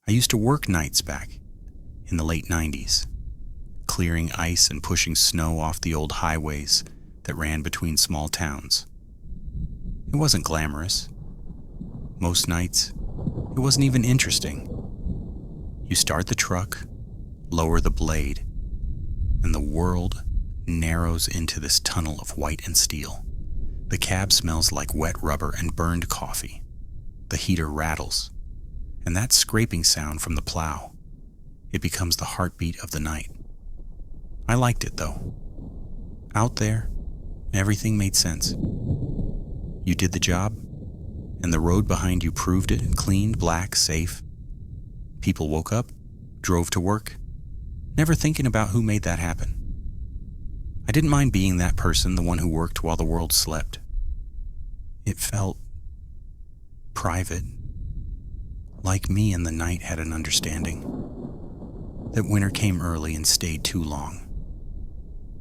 I used to work nights back in the late 90s, clearing ice and pushing snow off the old highways that ran between small towns. It wasn't glamorous. Most nights, it wasn't even interesting. You start the truck, lower the blade, and the world narrows into this tunnel of white and steel. The cab smells like wet rubber and burned coffee. The heater rattles, and that scraping sound from the plow, it becomes the heartbeat of the night. I liked it, though. Out there, everything made sense. You did the job, and the road behind you proved it, clean, black, safe. People woke up, drove to work, never thinking about who made that happen. I didn't mind being that person, the one who worked while the world slept. It felt private, like me and the night had an understanding. That winter came early and stayed too long.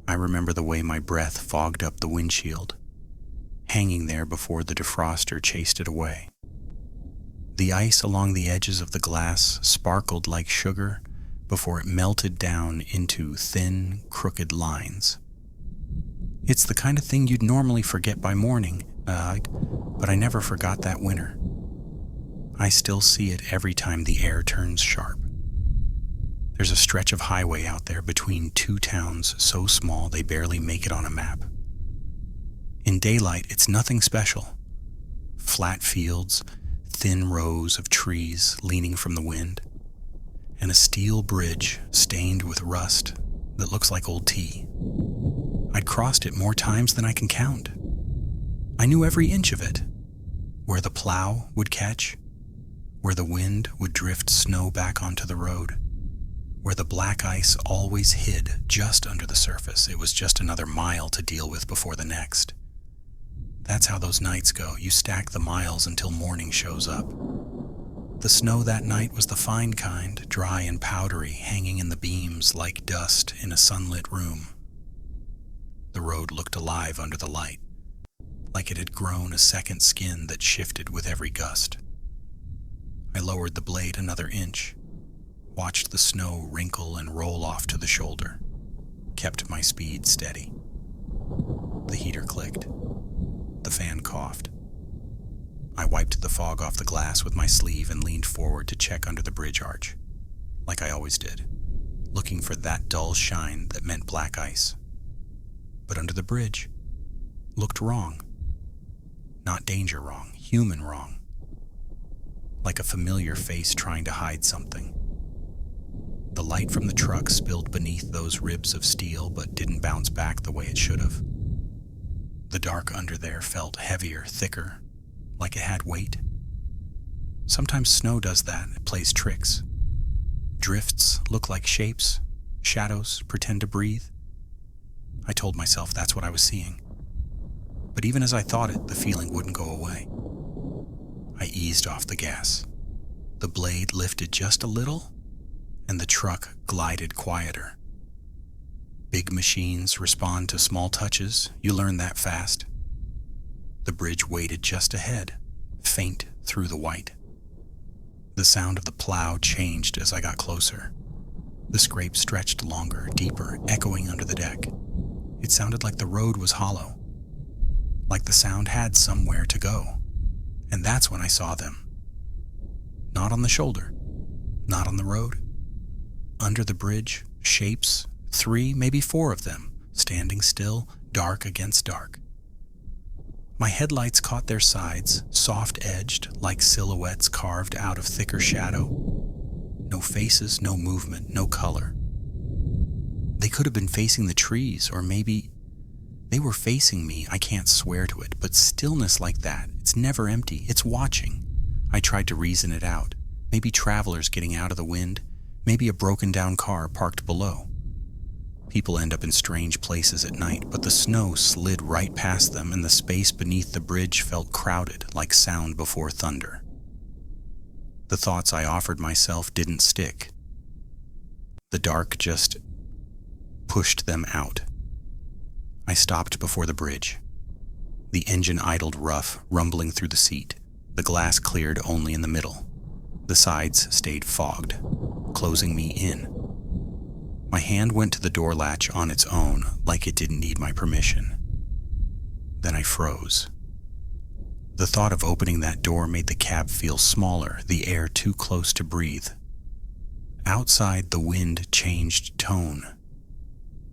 I remember the way my breath fogged up the windshield, hanging there before the defroster chased it away. The ice along the edges of the glass sparkled like sugar before it melted down into thin, crooked lines. It's the kind of thing you'd normally forget by morning, but I never forgot that winter. I still see it every time the air turns sharp. There's a stretch of highway out there between two towns so small they barely make it on a map. In daylight, it's nothing special. Flat fields, thin rows of trees leaning from the wind, and a steel bridge stained with rust that looks like old tea. I'd crossed it more times than I can count. I knew every inch of it, where the plow would catch, where the wind would drift snow back onto the road, where the black ice always hid just under the surface. It was just another mile to deal with before the next. That's how those nights go. You stack the miles until morning shows up. The snow that night was the fine kind, dry and powdery, hanging in the beams like dust in a sunlit room. The road looked alive under the light, like it had grown a second skin that shifted with every gust. I lowered the blade another inch, watched the snow wrinkle and roll off to the shoulder, kept my speed steady. The heater clicked. The fan coughed. I wiped the fog off the glass with my sleeve and leaned forward to check under the bridge arch, like I always did, looking for that dull shine that meant black ice. But under the bridge looked wrong. Not danger wrong, human wrong. Like a familiar face trying to hide something. The light from the truck spilled beneath those ribs of steel but didn't bounce back the way it should have. The dark under there felt heavier, thicker, like it had weight. Sometimes snow does that, it plays tricks. Drifts look like shapes, shadows pretend to breathe. I told myself that's what I was seeing. But even as I thought it, the feeling wouldn't go away. I eased off the gas. The blade lifted just a little, and the truck glided quieter. Big machines respond to small touches. You learn that fast. The bridge waited just ahead, faint through the white. The sound of the plow changed as I got closer. The scrape stretched longer, deeper, echoing under the deck. It sounded like the road was hollow, like the sound had somewhere to go. And that's when I saw them. Not on the shoulder, not on the road. Under the bridge, shapes, 3, maybe 4 of them, standing still, dark against dark. My headlights caught their sides, soft-edged, like silhouettes carved out of thicker shadow. No faces, no movement, no color. They could have been facing the trees, or maybe they were facing me. I can't swear to it, but stillness like that, it's never empty, it's watching. I tried to reason it out. Maybe travelers getting out of the wind, maybe a broken-down car parked below. People end up in strange places at night, but the snow slid right past them and the space beneath the bridge felt crowded, like sound before thunder. The thoughts I offered myself didn't stick. The dark just pushed them out. I stopped before the bridge. The engine idled rough, rumbling through the seat. The glass cleared only in the middle. The sides stayed fogged, closing me in. My hand went to the door latch on its own, like it didn't need my permission. Then I froze. The thought of opening that door made the cab feel smaller, the air too close to breathe. Outside, the wind changed tone.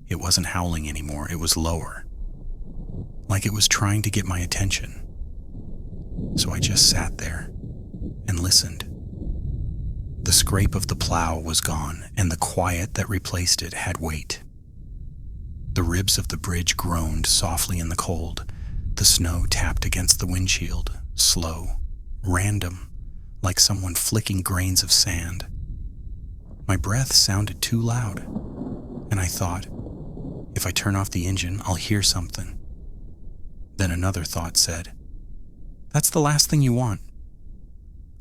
It wasn't howling anymore, it was lower, like it was trying to get my attention. So I just sat there and listened. The scrape of the plow was gone, and the quiet that replaced it had weight. The ribs of the bridge groaned softly in the cold. The snow tapped against the windshield, slow, random, like someone flicking grains of sand. My breath sounded too loud, and I thought, if I turn off the engine, I'll hear something. Then another thought said, that's the last thing you want.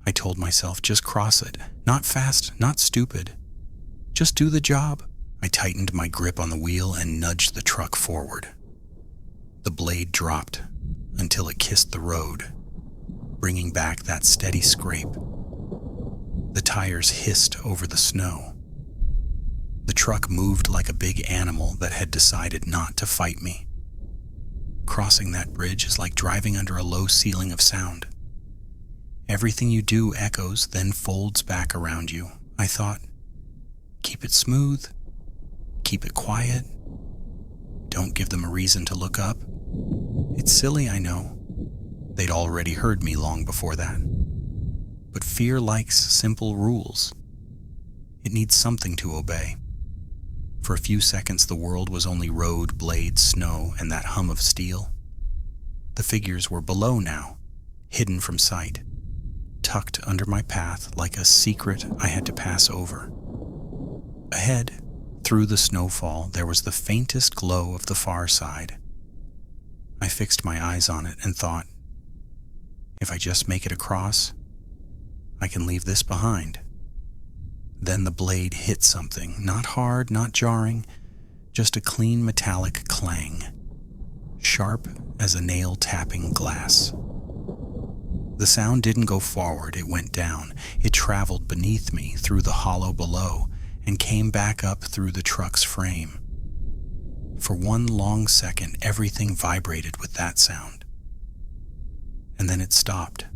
I told myself, just cross it. Not fast, not stupid. Just do the job. I tightened my grip on the wheel and nudged the truck forward. The blade dropped until it kissed the road, bringing back that steady scrape. The tires hissed over the snow. The truck moved like a big animal that had decided not to fight me. Crossing that bridge is like driving under a low ceiling of sound. Everything you do echoes, then folds back around you. I thought, keep it smooth, keep it quiet. Don't give them a reason to look up. It's silly, I know. They'd already heard me long before that. But fear likes simple rules. It needs something to obey. For a few seconds, the world was only road, blades, snow, and that hum of steel. The figures were below now, hidden from sight, tucked under my path like a secret I had to pass over. Ahead, through the snowfall, there was the faintest glow of the far side. I fixed my eyes on it and thought, if I just make it across, I can leave this behind. Then the blade hit something, not hard, not jarring, just a clean metallic clang, sharp as a nail tapping glass. The sound didn't go forward, it went down. It traveled beneath me through the hollow below and came back up through the truck's frame. For one long second, everything vibrated with that sound. And then it stopped.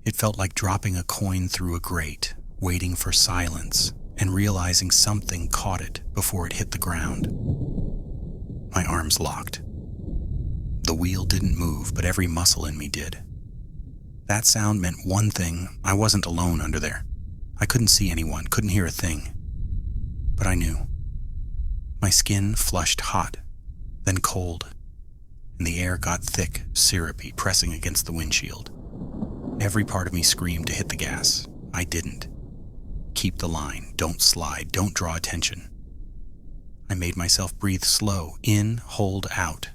It felt like dropping a coin through a grate, waiting for silence and realizing something caught it before it hit the ground. My arms locked. The wheel didn't move, but every muscle in me did. That sound meant one thing: I wasn't alone under there. I couldn't see anyone, couldn't hear a thing. But I knew. My skin flushed hot, then cold, and the air got thick, syrupy, pressing against the windshield. Every part of me screamed to hit the gas. I didn't. Keep the line, don't slide, don't draw attention. I made myself breathe slow, in, hold, out.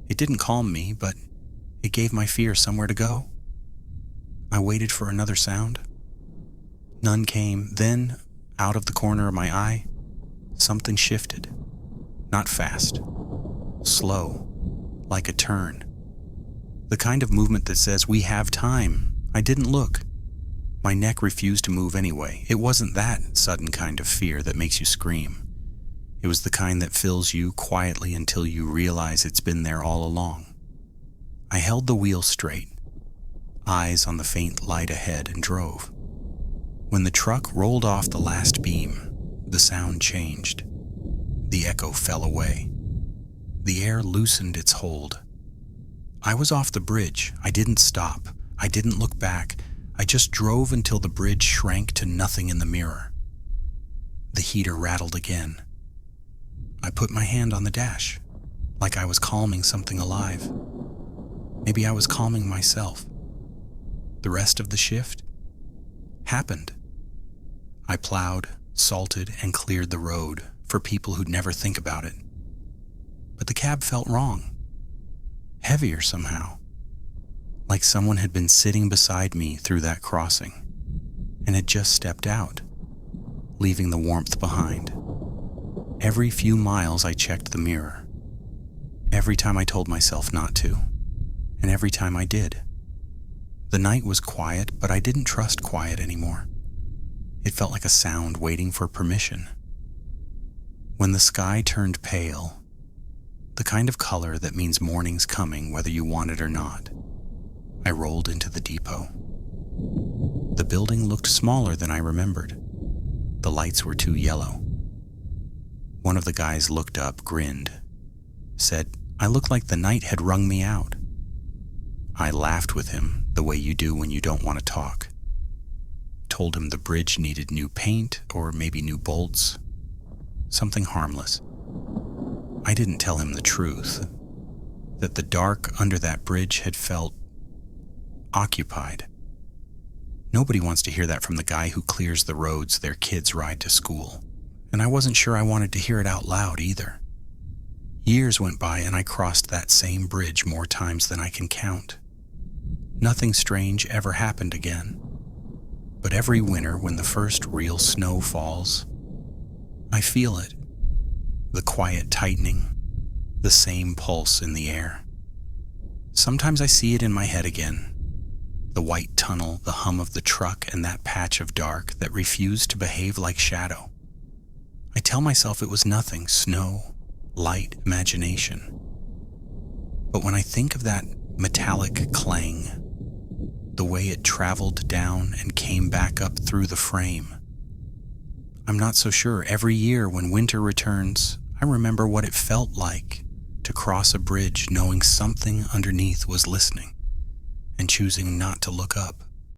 It didn't calm me, but it gave my fear somewhere to go. I waited for another sound. None came. Then, out of the corner of my eye, something shifted. Not fast. Slow, like a turn. The kind of movement that says, we have time. I didn't look. My neck refused to move anyway. It wasn't that sudden kind of fear that makes you scream. It was the kind that fills you quietly until you realize it's been there all along. I held the wheel straight, eyes on the faint light ahead, and drove. When the truck rolled off the last beam, the sound changed. The echo fell away. The air loosened its hold. I was off the bridge. I didn't stop. I didn't look back. I just drove until the bridge shrank to nothing in the mirror. The heater rattled again. I put my hand on the dash, like I was calming something alive. Maybe I was calming myself. The rest of the shift happened. I plowed, salted, and cleared the road for people who'd never think about it. But the cab felt wrong. Heavier somehow. Like someone had been sitting beside me through that crossing and had just stepped out, leaving the warmth behind. Every few miles I checked the mirror. Every time I told myself not to, and every time I did. The night was quiet, but I didn't trust quiet anymore. It felt like a sound waiting for permission. When the sky turned pale, the kind of color that means morning's coming whether you want it or not, I rolled into the depot. The building looked smaller than I remembered. The lights were too yellow. One of the guys looked up, grinned, said, "I look like the night had wrung me out." I laughed with him the way you do when you don't want to talk. Told him the bridge needed new paint or maybe new bolts. Something harmless. I didn't tell him the truth, that the dark under that bridge had felt occupied. Nobody wants to hear that from the guy who clears the roads their kids ride to school, and I wasn't sure I wanted to hear it out loud either. Years went by and I crossed that same bridge more times than I can count. Nothing strange ever happened again, but every winter when the first real snow falls, I feel it, the quiet tightening, the same pulse in the air. Sometimes I see it in my head again, the white tunnel, the hum of the truck, and that patch of dark that refused to behave like shadow. I tell myself it was nothing, snow, light, imagination. But when I think of that metallic clang, the way it traveled down and came back up through the frame, I'm not so sure. Every year when winter returns, I remember what it felt like to cross a bridge knowing something underneath was listening and choosing not to look up.